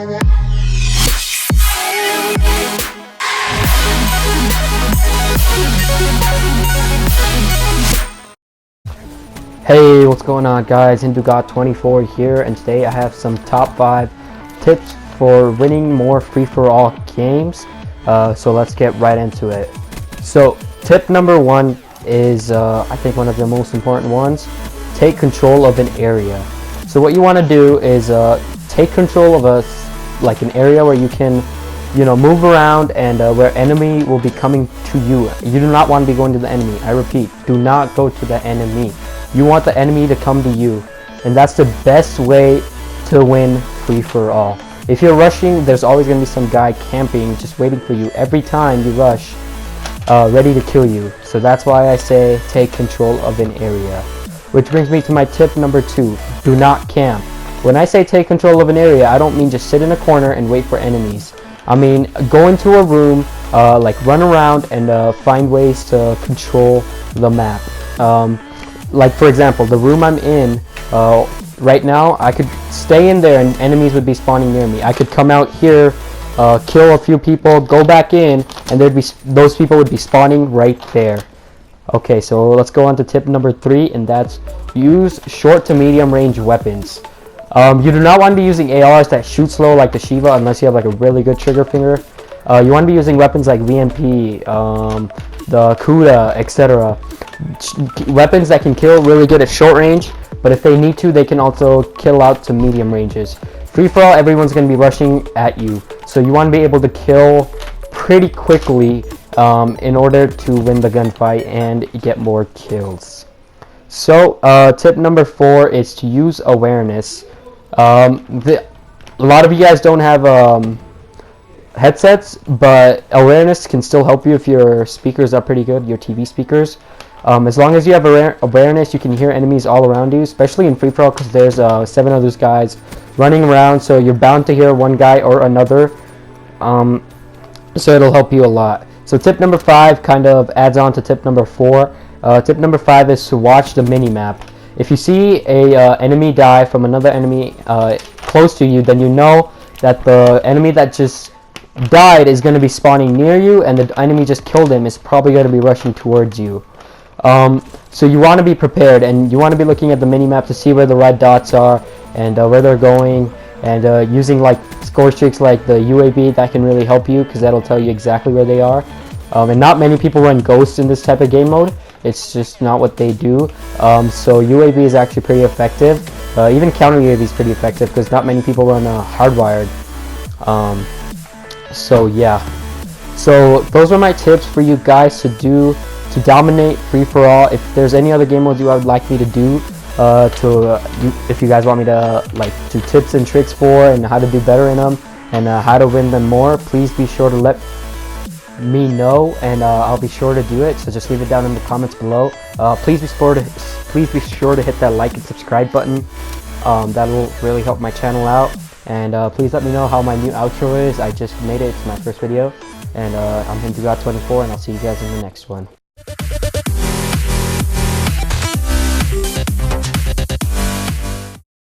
Hey, what's going on guys? COD here, and today I have some top 5 tips for winning more free-for-all games. So let's get right into it. So tip number 1 is I think one of the most important ones. Take control of an area. So what you want to do is take control of an area where you can move around, and where enemy will be coming to you. You do not want to be going to the enemy. I repeat, do not go to the enemy. You want the enemy to come to you, and that's the best way to win free-for-all. If you're rushing, there's always going to be some guy camping just waiting for you every time you rush, ready to kill you. So that's why I say take control of an area. Which brings me to my tip number 2. Do not camp. When I say take control of an area, I don't mean just sit in a corner and wait for enemies. I mean go into a room, run around and find ways to control the map. Like for example, the room I'm in right now, I could stay in there and enemies would be spawning near me. I could come out here, kill a few people, go back in, and those people would be spawning right there. Okay, so let's go on to tip number 3, and that's use short to medium range weapons. You do not want to be using ARs that shoot slow like the Shiva unless you have like a really good trigger finger. You want to be using weapons like VMP, the COD, etc. Weapons that can kill really good at short range, but if they need to, they can also kill out to medium ranges. Free for all, everyone's going to be rushing at you, so you want to be able to kill pretty quickly in order to win the gunfight and get more kills. So tip number 4 is to use awareness. A lot of you guys don't have headsets, but awareness can still help you if your speakers are pretty good, your TV speakers. As long as you have awareness, you can hear enemies all around you, especially in free-for-all, because there's 7 of those guys running around, so you're bound to hear one guy or another. So it'll help you a lot. So tip number 5 kind of adds on to tip number 4. Tip number 5 is to watch the mini-map. If you see a enemy die from another enemy close to you, then you know that the enemy that just died is going to be spawning near you, and the enemy just killed him is probably going to be rushing towards you. So you want to be prepared, and you want to be looking at the mini-map to see where the red dots are and where they're going, and using like score streaks like the UAV. That can really help you because that'll tell you exactly where they are. And not many people run ghosts in this type of game mode. It's just not what they do. So UAV is actually pretty effective. Even counter UAV is pretty effective because not many people run hardwired. So yeah. So those are my tips for you guys to do to dominate free-for-all. If there's any other game modes you would like me to do, if you guys want me to do tips and tricks for and how to do better in them and how to win them more, please be sure to let me know, and I'll be sure to do it. So just leave it down in the comments below. Please be sure to hit that like and subscribe button. That'll really help my channel out. And please let me know how my new outro is. I just made it. It's my first video. And I'm COD 24, and I'll see you guys in the next one.